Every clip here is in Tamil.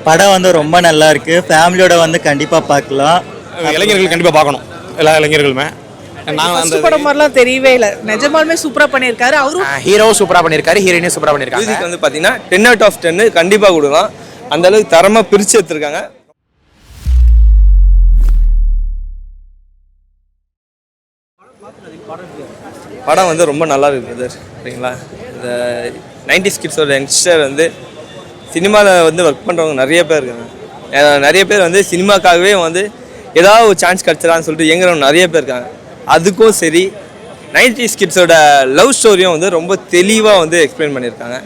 படம் வந்து ரொம்ப நல்லா இருக்கு. ஃபேமிலியோட வந்து கண்டிப்பா பார்க்கலாம். இளைஞர்கள் கண்டிப்பா பார்க்கணும். எல்லா இளைஞர்களுமே ஃபர்ஸ்ட் படம் மாதிரிலாம் தெரியவே இல்லை. நிஜமாலுமே சூப்பரா பண்ணியிருக்காரு. அவரும் ஹீரோவும் சூப்பரா பண்ணியிருக்காரு, ஹீரோயினும் சூப்பரா பண்ணியிருக்காங்க. மியூசிக் வந்து பார்த்தீங்கன்னா 10 out of 10 கண்டிப்பாக கொடுக்கலாம். அந்த அளவுக்கு தரமாக பிரித்து எடுத்துருக்காங்க. படம் வந்து ரொம்ப நல்லா இருக்குது சரிங்களா. இந்த 90s கிட்ஸோட யங்ஸ்டர் வந்து சினிமாவில் வந்து ஒர்க் பண்ணுறவங்க நிறைய பேர் இருக்காங்க. நிறைய பேர் வந்து சினிமாக்காகவே வந்து ஏதாவது ஒரு சான்ஸ் கிடச்சிடான்னு சொல்லிட்டு இயங்குறவங்க நிறைய பேர் இருக்காங்க. அதுக்கும் சரி 90s கிட்ஸோட லவ் ஸ்டோரியும் வந்து ரொம்ப தெளிவாக வந்து எக்ஸ்பிளைன் பண்ணியிருக்காங்க.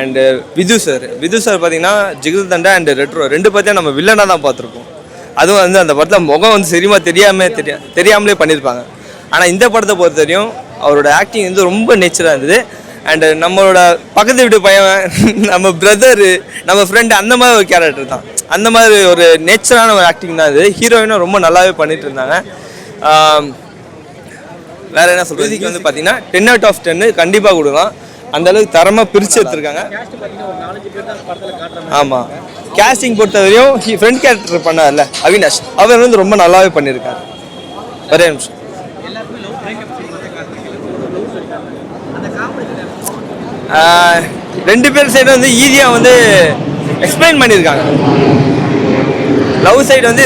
அண்டு விது சார் பார்த்தீங்கன்னா ஜிகிர் தண்டா அண்ட் ரெட்ரோ ரெண்டு பற்றியும் நம்ம வில்லனாக தான் பார்த்துருக்கோம். அதுவும் வந்து அந்த படத்தில் முகம் வந்து சரிமா தெரியாமலே பண்ணியிருப்பாங்க. ஆனால் இந்த படத்தை பொறுத்த வரையும் அவரோட ஆக்டிங் வந்து ரொம்ப நேச்சராக இருந்தது. அண்டு நம்மளோட பக்கத்து வீட்டு பையன், நம்ம பிரதரு, நம்ம ஃப்ரெண்டு, அந்த மாதிரி ஒரு கேரக்டர் தான். அந்த மாதிரி ஒரு நேச்சரான ஒரு ஆக்டிங் தான் இது. ஹீரோயினும் ரொம்ப நல்லாவே பண்ணிட்டு இருந்தாங்க. வேற என்ன சொல்றது, இதுக்கு வந்து பார்த்தீங்கன்னா 10 out of 10 கண்டிப்பாக கொடுக்கலாம். அந்த அளவுக்கு தரமாக பிரித்து எடுத்துருக்காங்க. ஆமாம், கேஸ்டிங் பொறுத்தவரையும் ஃப்ரெண்ட் கேரக்டர் பண்ணார்ல அவினாஷ், அவர் வந்து ரொம்ப நல்லாவே பண்ணியிருக்காரு. ஒரே நிமிஷம். ரெண்டு பேர் சைடு வந்து ஈஸியாக வந்து எக்ஸ்பிளைன் பண்ணியிருக்காங்க. லவ் சைடு வந்து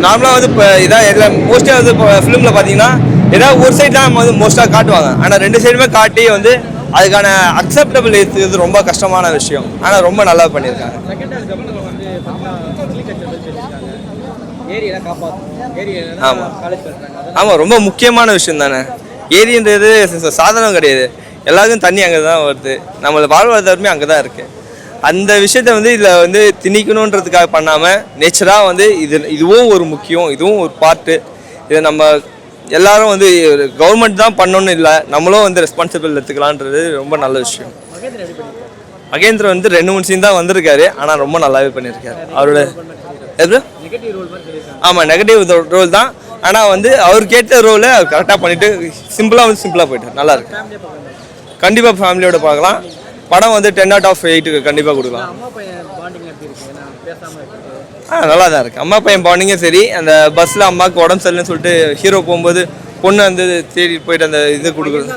நார்மலாக வந்து இப்போ இதான் மோஸ்ட்டாக வந்து இப்போ ஃபிலிமில் பார்த்தீங்கன்னா ஏதாவது ஒரு சைடு தான் வந்து மோஸ்ட்டாக காட்டுவாங்க. ஆனால் ரெண்டு சைடுமே காட்டி வந்து அதுக்கான அக்செப்டபிள் இது ரொம்ப கஷ்டமான விஷயம். ஆனால் ரொம்ப நல்லா பண்ணியிருக்காங்க. ஆமாம் ஆமாம், ரொம்ப முக்கியமான விஷயம் தானே. ஏரின்றது சாதனம் கிடையாது, எல்லாருக்கும் தண்ணி அங்கே தான் வருது. நம்மளோட வாழ்வாதாரமே அங்கே தான் இருக்குது. அந்த விஷயத்த வந்து இதில் வந்து திணிக்கணுன்றதுக்காக பண்ணாமல் நேச்சராக வந்து இதுவும் ஒரு முக்கியம், இதுவும் ஒரு பார்ட்டு. இதை நம்ம எல்லாரும் வந்து கவர்மெண்ட் தான் பண்ணணும்னு இல்லை, நம்மளும் வந்து ரெஸ்பான்சிபிள் எடுத்துக்கலான்றது ரொம்ப நல்ல விஷயம். மகேந்திரன் வந்து 2-3 சீன் தான் வந்திருக்காரு, ஆனால் ரொம்ப நல்லாவே பண்ணியிருக்காரு. அவரோட ஆமாம், நெகட்டிவ் ரோல் தான். ஆனால் வந்து அவருக்கு ஏற்ற ரோலை அவர் கரெக்டாக பண்ணிவிட்டு சிம்பிளாக போயிட்டார். நல்லா இருக்கு. கண்டிப்பாக ஃபேமிலியோட பார்க்கலாம். படம் வந்து 10 out of 8 கண்டிப்பாக கொடுக்கலாம். நல்லா தான் இருக்குது. அம்மா பையன் பாண்டிங்கும் சரி, அந்த பஸ்ஸில் அம்மாவுக்கு உடம்பு சரியில்லைன்னு சொல்லிட்டு ஹீரோ போகும்போது பொண்ணு வந்து தேடி போயிட்டு அந்த இது கொடுக்குறது,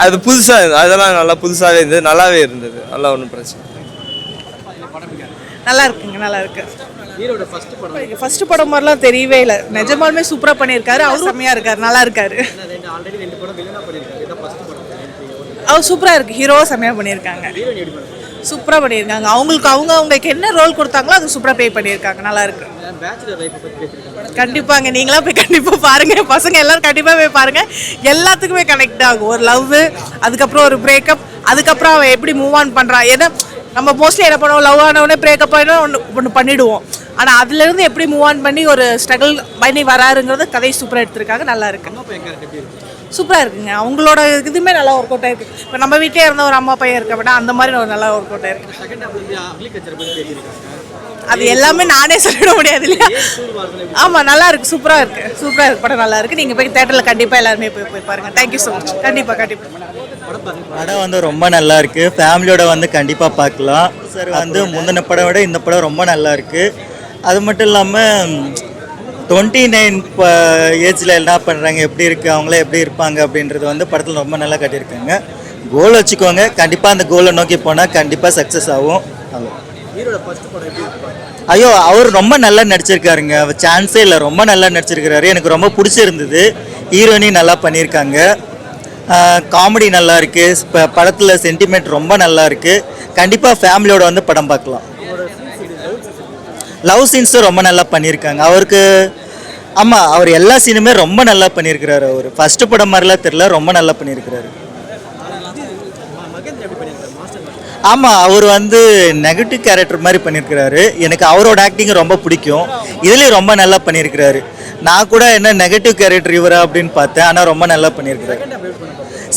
அது புதுசாக இருந்தது. அதெல்லாம் நல்லா புதுசாகவே இருந்தது, நல்லாவே இருந்தது. நல்லா ஒன்றும் பிரச்சனை. நல்லா இருக்குங்க, நல்லா இருக்கு. ஃபர்ஸ்ட் படம் மாதிரிலாம் தெரியவே இல்லை. நிஜமாலுமே சூப்பரா பண்ணியிருக்காரு. அவரும் செம்மையா இருக்காரு, நல்லா இருக்காரு. அவர் சூப்பரா இருக்கு. ஹீரோவா செம்மையா பண்ணியிருக்காங்க, சூப்பரா பண்ணியிருக்காங்க. அவங்களுக்கு என்ன ரோல் கொடுத்தாங்களோ அது சூப்பரா ப்ளே பண்ணியிருக்காங்க. நல்லா இருக்கு. கண்டிப்பாங்க, நீங்களா போய் கண்டிப்பா பாருங்க. பசங்க எல்லாரும் கண்டிப்பா போய் பாருங்க. எல்லாத்துக்குமே கனெக்ட் ஆகும். ஒரு லவ், அதுக்கப்புறம் ஒரு பிரேக்கப், அதுக்கப்புறம் அவன் எப்படி மூவ் ஆன் பண்றான். ஏன்னா நம்ம மோஸ்ட்லி என்ன பண்ணுவோம், லவ் ஆனவுடனே பிரேக்கப் ஆகினா ஒன்று பண்ணிடுவோம். ஆனால் அதுலேருந்து எப்படி மூவ் ஆன் பண்ணி ஒரு ஸ்ட்ரகிள் பண்ணி வராருங்கிறது கதை சூப்பராக எடுத்திருக்காங்க. நல்லா இருக்கு, சூப்பராக இருக்குங்க. அவங்களோட இதுவுமே நல்லா ஒர்க் அவுட் ஆயிருக்கு. இப்போ நம்ம வீட்டிலே இருந்த ஒரு அம்மா பையன் இருக்க விட அந்த மாதிரி ஒரு நல்லா ஒர்க் அவுட் ஆயிருக்கு. அது எல்லாமே நானே சொல்லிட முடியாது இல்லையா. ஆமாம், நல்லா இருக்கு, சூப்பராக இருக்கு படம் நல்லா இருக்கு. நீங்கள் போய் தேட்டரில் கண்டிப்பாக எல்லாருமே போய் பாருங்க. Thank you so much. கண்டிப்பாக படம் வந்து ரொம்ப நல்லா இருக்கு. ஃபேமிலியோட வந்து கண்டிப்பாக பார்க்கலாம். சார் வந்து முந்தின படம் விட இந்த படம் ரொம்ப நல்லா இருக்கு. அது மட்டும் இல்லாமல் 29 ஏஜில் என்ன பண்ணுறாங்க, எப்படி இருக்குது, அவங்களே எப்படி இருப்பாங்க அப்படின்றது வந்து படத்தில் ரொம்ப நல்லா காட்டியிருக்காங்க. கோல் வச்சுக்கோங்க, கண்டிப்பாக அந்த கோலை நோக்கி போனால் கண்டிப்பாக சக்ஸஸ் ஆகும். ஐயோ, அவர் ரொம்ப நல்லா நடிச்சிருக்காருங்க. அவர் சான்ஸே இல்லை, ரொம்ப நல்லா நடிச்சிருக்கிறாரு. எனக்கு ரொம்ப பிடிச்சிருந்தது. ஹீரோயினையும் நல்லா பண்ணியிருக்காங்க. காமெடி நல்லா இருக்குது. இப்போ படத்தில் சென்டிமெண்ட் ரொம்ப நல்லா இருக்குது. கண்டிப்பாக ஃபேமிலியோட வந்து படம் பார்க்கலாம். லவ் சீன்ஸும் ரொம்ப நல்லா பண்ணியிருக்காங்க. அவருக்கு ஆமாம், அவர் எல்லா சீனுமே ரொம்ப நல்லா பண்ணியிருக்கிறாரு. அவர் ஃபஸ்ட்டு படம் மாதிரிலாம் தெரியல, ரொம்ப நல்லா பண்ணியிருக்கிறாரு. ஆமாம், அவர் வந்து நெகட்டிவ் கேரக்டர் மாதிரி பண்ணியிருக்கிறாரு. எனக்கு அவரோட ஆக்டிங் ரொம்ப பிடிக்கும். இதுலேயும் ரொம்ப நல்லா பண்ணியிருக்கிறாரு. நான் கூட என்ன நெகட்டிவ் கேரக்டர் இவரா அப்படின்னு பார்த்தேன், ஆனால் ரொம்ப நல்லா பண்ணியிருக்கிறாரு.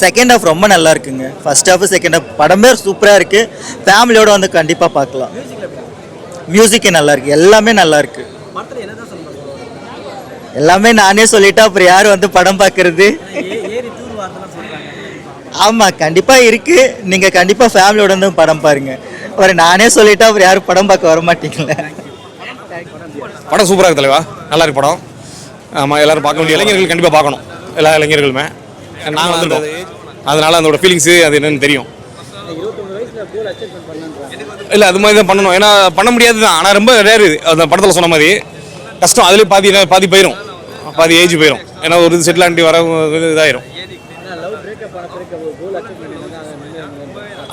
செகண்ட் ஹாஃப் ரொம்ப நல்லா இருக்குங்க. ஃபர்ஸ்ட் ஹாஃப் செகண்ட் ஹாஃப் படமே சூப்பராக இருக்குது. ஃபேமிலியோட வந்து கண்டிப்பாக பார்க்கலாம். மியூசிக்கே நல்லா இருக்குது, எல்லாமே நல்லா இருக்குது. எல்லாமே நானே சொல்லிட்டா அப்புறம் யார் வந்து படம் பார்க்கறது. ஆமாம், கண்டிப்பாக இருக்குது. நீங்கள் கண்டிப்பாக ஃபேமிலியோட வந்து படம் பாருங்கள். ஒரு நானே சொல்லிட்டா அப்புறம் யாரும் படம் பார்க்க வர மாட்டீங்களே. படம் சூப்பராக இருக்கு தலைவா, நல்லா இருக்கு படம். ஆமாம், எல்லாரும் பார்க்க வேண்டிய இளைஞர்கள் கண்டிப்பாக பார்க்கணும், எல்லா இளைஞர்களுமே. நாங்கள் வந்துருக்கோம், அதனால அதோட ஃபீலிங்ஸு அது என்னன்னு தெரியும். இல்லை அது மாதிரி தான் பண்ணணும், ஏன்னா பண்ண முடியாது தான். ஆனால் ரொம்ப ரேரு அந்த படத்தில் சொன்ன மாதிரி கஷ்டம். அதுலேயே பாதி போயிடும், பாதி ஏஜ் போயிடும். ஏன்னா ஒரு இது செட்டில் ஆண்டி வர இதாயிரும்.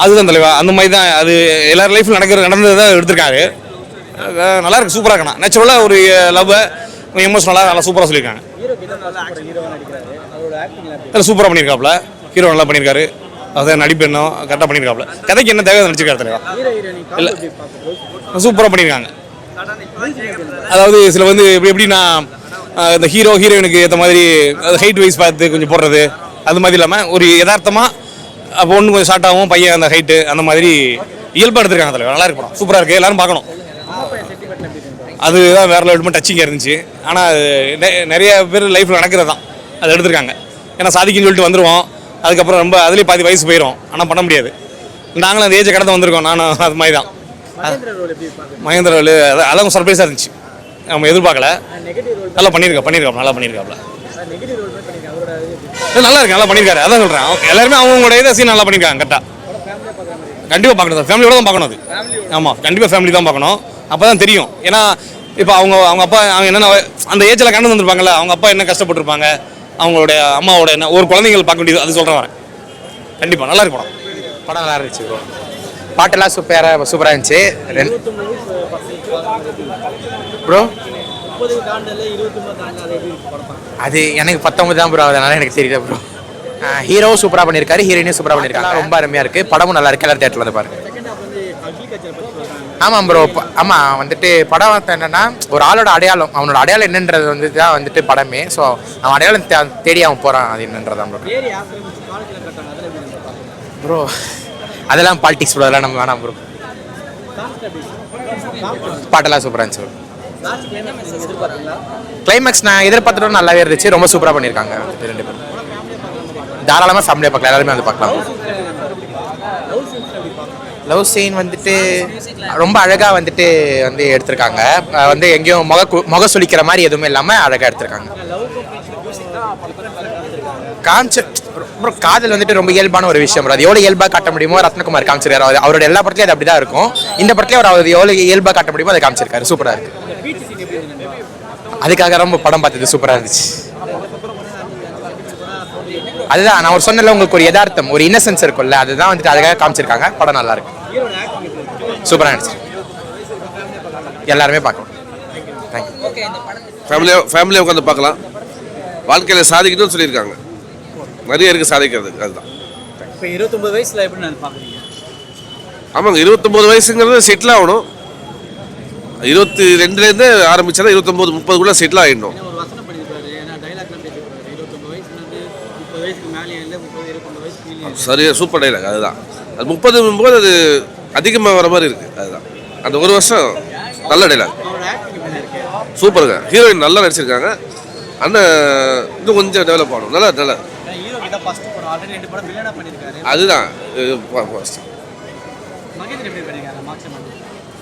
அதுதான் தலைவா, அந்த மாதிரி தான் அது எல்லாரும் லைஃப்பில் நடந்தது தான் எடுத்திருக்காரு. நல்லா இருக்கு, சூப்பராக இருக்கணும். நேச்சுரலாக ஒரு லவ் எமோஷனலாக நல்லா சூப்பராக சொல்லியிருக்காங்க. சூப்பராக பண்ணியிருக்காப்புல, ஹீரோ நல்லா பண்ணியிருக்காரு. அதான் நடிப்பு என்ன கரெக்டாக பண்ணியிருக்காப்புல, கதைக்கு என்ன தேவை நடிச்சிருக்காரு தலைவா. இல்லை சூப்பராக பண்ணியிருக்காங்க. அதாவது சில வந்து எப்படின்னா இந்த ஹீரோயினுக்கு ஏற்ற மாதிரி ஹைட் வைஸ் பார்த்து கொஞ்சம் போடுறது, அது மாதிரி இல்லாமல் ஒரு யதார்த்தமாக அப்போ ஒன்று கொஞ்சம் ஷார்ட்டாகவும் பையன் அந்த ஹைட்டு அந்த மாதிரி இயல்பாக எடுத்துருக்காங்க தலைவர். நல்லா இருக்கு படம், சூப்பராக இருக்குது, எல்லாரும் பார்க்கணும். அதுதான் வேற லெவல் டச்சிங்காக இருந்துச்சு. ஆனால் நிறைய பேர் லைஃப்பில் நடக்கிறது தான் அது எடுத்திருக்காங்க. ஏன்னா சாதிக்குன்னு சொல்லிட்டு வந்துடுவோம், அதுக்கப்புறம் ரொம்ப அதுலேயே பாதி வயசு போயிடும். ஆனால் பண்ண முடியாது. நாங்களும் அந்த ஏஜை கடந்து வந்திருக்கோம், நானும் அது மாதிரி தான். மகேந்திர ரோல் அதான் சர்ப்ரைஸாக இருந்துச்சு, நம்ம எதிர்பார்க்கல. நல்லா பண்ணியிருக்காப்ல, நல்லா பண்ணியிருக்காப்ல. நல்லா இருக்கு, நல்லா பண்ணியிருக்காரு. அதான் சொல்கிறேன், எல்லாருமே அவங்களோட இதை சீன் நல்லா பண்ணியிருக்காங்க. கரெக்டாக கண்டிப்பாக பார்க்கணும், ஃபேமிலியோட தான் பார்க்கணும் அது. ஆமாம், கண்டிப்பாக ஃபேமிலி தான் பார்க்கணும், அப்போ தான் தெரியும். ஏன்னா இப்போ அவங்க அப்பா அவங்க என்னென்ன அந்த ஏஜில் கடந்து வந்துருப்பாங்கல்ல, அவங்க அப்பா என்ன கஷ்டப்பட்டுருப்பாங்க, அவங்களுடைய அம்மாவோட என்ன ஒரு குழந்தைகள் பார்க்க வேண்டியது, அது சொல்கிறேன் வரேன். கண்டிப்பாக நல்லா இருக்கு படம் நல்லா இருந்துச்சு ப்ரோ. பாட்டெல்லாம் சூப்பராக இருந்துச்சு ப்ரோ. அது எனக்கு 19 தான் ப்ரோ, அதனால எனக்கு தெரியல ப்ரோ. ஹீரோவும் சூப்பராக பண்ணியிருக்காரு, ஹீரோயினும் சூப்பராக பண்ணியிருக்காங்க. ரொம்ப அருமையாக இருக்குது, படமும் நல்லா இருக்குது. எல்லாரும் தேட்டரில் வந்து பாருங்க. ஆமாம் ப்ரோ. ஆமாம், வந்துட்டு படம் வந்து என்னென்னா ஒரு ஆளோட அடையாளம், அவனோட அடையாளம் என்னன்றது வந்து தான் வந்துட்டு படமே. ஸோ அவன் அடையாளம் தேடி அவன் போகிறான், அது என்னன்றதான் ப்ரோ. ப்ரோ அதெல்லாம் பாலிடிக்ஸ் ப்ரோ, அதெல்லாம் நம்ம வேணாம் ப்ரோ. பாட்டெல்லாம் சூப்பராக இருந்துச்சு ப்ரோ. கிளைமேக்ஸ் நான் எதிர்பார்த்துட்டு நல்லாவே இருந்துச்சு, ரொம்ப சூப்பராக பண்ணியிருக்காங்க ரெண்டு பேரும். தாராளமாக ஃபேமிலியாக பார்க்கலாம், எல்லாருமே வந்து பார்க்கலாம். லவ் சீன் வந்துட்டு ரொம்ப அழகாக வந்துட்டு எடுத்திருக்காங்க. வந்து எங்கேயும் முக சுளிக்கிற மாதிரி எதுவுமே இல்லாமல் அழகாக எடுத்திருக்காங்க. கான்செப்ட் ப்ரோ, காதல் வந்துட்டு ரொம்ப இயல்பான ஒரு விஷயம். அது எவ்வளோ இயல்பாக காட்ட முடியுமோ ரத்னகுமார் காமிச்சிருக்காரு. அவரோட எல்லா படத்துலையும் அது அப்படி தான் இருக்கும். இந்த படத்துலேயும் அவர் எவ்வளோ இயல்பாக காட்ட முடியுமோ அதை காமிச்சிருக்காரு. சூப்பராக இருக்கு. அதுக்காக ரொம்ப படம் பார்த்தது சூப்பராக இருந்துச்சு. அதுதான் நான் ஒரு சொன்னல, உங்களுக்கு ஒரு யதார்த்தம், ஒரு இன்னசென்ஸ் இருக்கும்ல, அதுதான் வந்துட்டு அதுக்காக காமிச்சிருக்காங்க. படம் நல்லா இருக்கு, சூப்பராக இருந்துச்சு. எல்லாருமே பார்க்கலாம். ஃபேமிலியாக உட்காந்து பார்க்கலாம். வாழ்க்கையில் சாதிக்கணும்னு சொல்லியிருக்காங்க, நிறைய இருக்குது சாதிக்கிறதுக்கு. அதுதான் இப்போ 29 வயசில் எப்படி நான் பார்க்குறீங்க? ஆமாங்க, 29 வயசுங்கிறது செட்டில் ஆகணும். 22லேருந்து ஆரம்பிச்சா 29-30 செட்டில் ஆகிடணும். ஒரு வசனம் பண்ணியிருப்பாரு, ஏன்னா டைலாக்லாம் பேசியிருப்பாரு. 29 வயசுலேருந்து 30 வயசுக்கு மேலே இல்லை, 30-29 வயசுக்கு மேலே. சரியா, சூப்பர் டைலாக். அதுதான் அது 30 அது அதிகமாக வர மாதிரி இருக்குது. அதுதான் அந்த ஒரு வருஷம் நல்ல டைலாக். சூப்பருங்க, ஹீரோயின் நல்லா நடிச்சிருக்காங்க. அண்ணன் இன்னும் கொஞ்சம் டெவலப் ஆகணும். நல்லா நல்லா ஹீரோ கிட்ட ஃபர்ஸ்ட் படம் ஆல்ரெடி 2 படம் வில்லனா பண்ணியிருக்காரு. அதுதான் மகேந்திர எப்படி பண்ணிருக்காரு? Maximum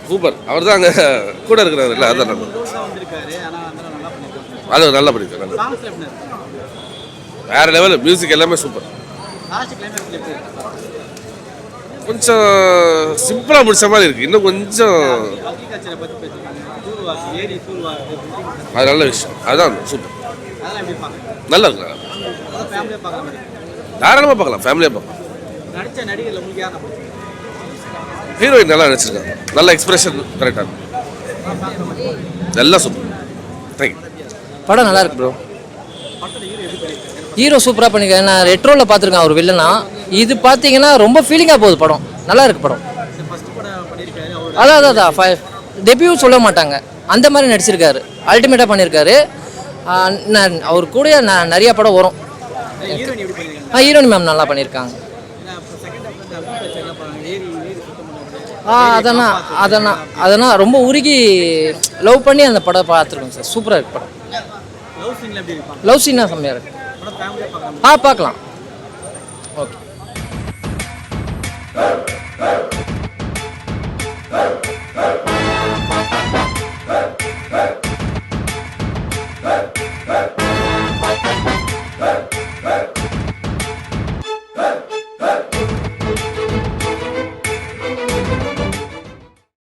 super. அவர் தான் அங்கே கூட இருக்கிறாரு இல்லை, அதுதான் நல்லா வந்திருக்காரு. ஆனால் நல்லா பண்ணியிருக்காரு. அது நல்லா பண்ணியிருக்காரு. நல்லா சாங்ஸ்ல எப்படி இருக்கு? வேற லெவல், மியூசிக் எல்லாமே சூப்பர். லாஸ்ட் கிளைமேக்ஸ்ல எப்படி இருக்கு? கொஞ்சம் சிம்பிளாக முடிச்ச மாதிரி இருக்குது. இன்னும் கொஞ்சம் அக்ரிகல்ச்சரை பற்றி பேசியிருக்காங்க. தூர்வாசி, ஏரி தூர்வாசி, அது நல்ல விஷயம். அதுதான் சூப்பர், அதெல்லாம் எப்படி பார்க்குறேன்? நல்லா இருக்கு. அதான் ஃபேமிலியாக பார்க்குற மாதிரி. தாராளமாக பார்க்கலாம், ஃபேமிலியாக பார்க்கலாம். நடித்த நடிகர்கள் உங்களுக்கு யாரை பிடிக்கும்? ஹீரோயின் நல்லா நடிச்சிருக்காங்க, நல்ல எக்ஸ்பிரஷன் கரெக்டாக எல்லாம் சூப்பர். தேங்க்யூ. படம் நல்லா இருக்கு ப்ரோ. ஹீரோ சூப்பராக பண்ணியிருக்காரு. நான் ரெட்ரோவில் பார்த்துருக்கேன் அவர் வில்லனா. இது பார்த்தீங்கன்னா ரொம்ப ஃபீலிங்காக போகுது படம். நல்லா இருக்கு படம். அதான் டெபியூ சொல்ல மாட்டாங்க, அந்த மாதிரி நடிச்சிருக்காரு. அல்டிமேட்டாக பண்ணியிருக்காரு. நான் அவர் கூட நான் நிறைய படம் வரும். ஹீரோயின் மேம் நல்லா பண்ணியிருக்காங்க. அதெல்லாம் ரொம்ப உருகி லவ் பண்ணி அந்த படம் பார்த்துருக்கோம் சார். சூப்பராக இருக்கு படம். லவ் சீனாக செம்மையாக இருக்கு. பார்க்கலாம். ஓகே.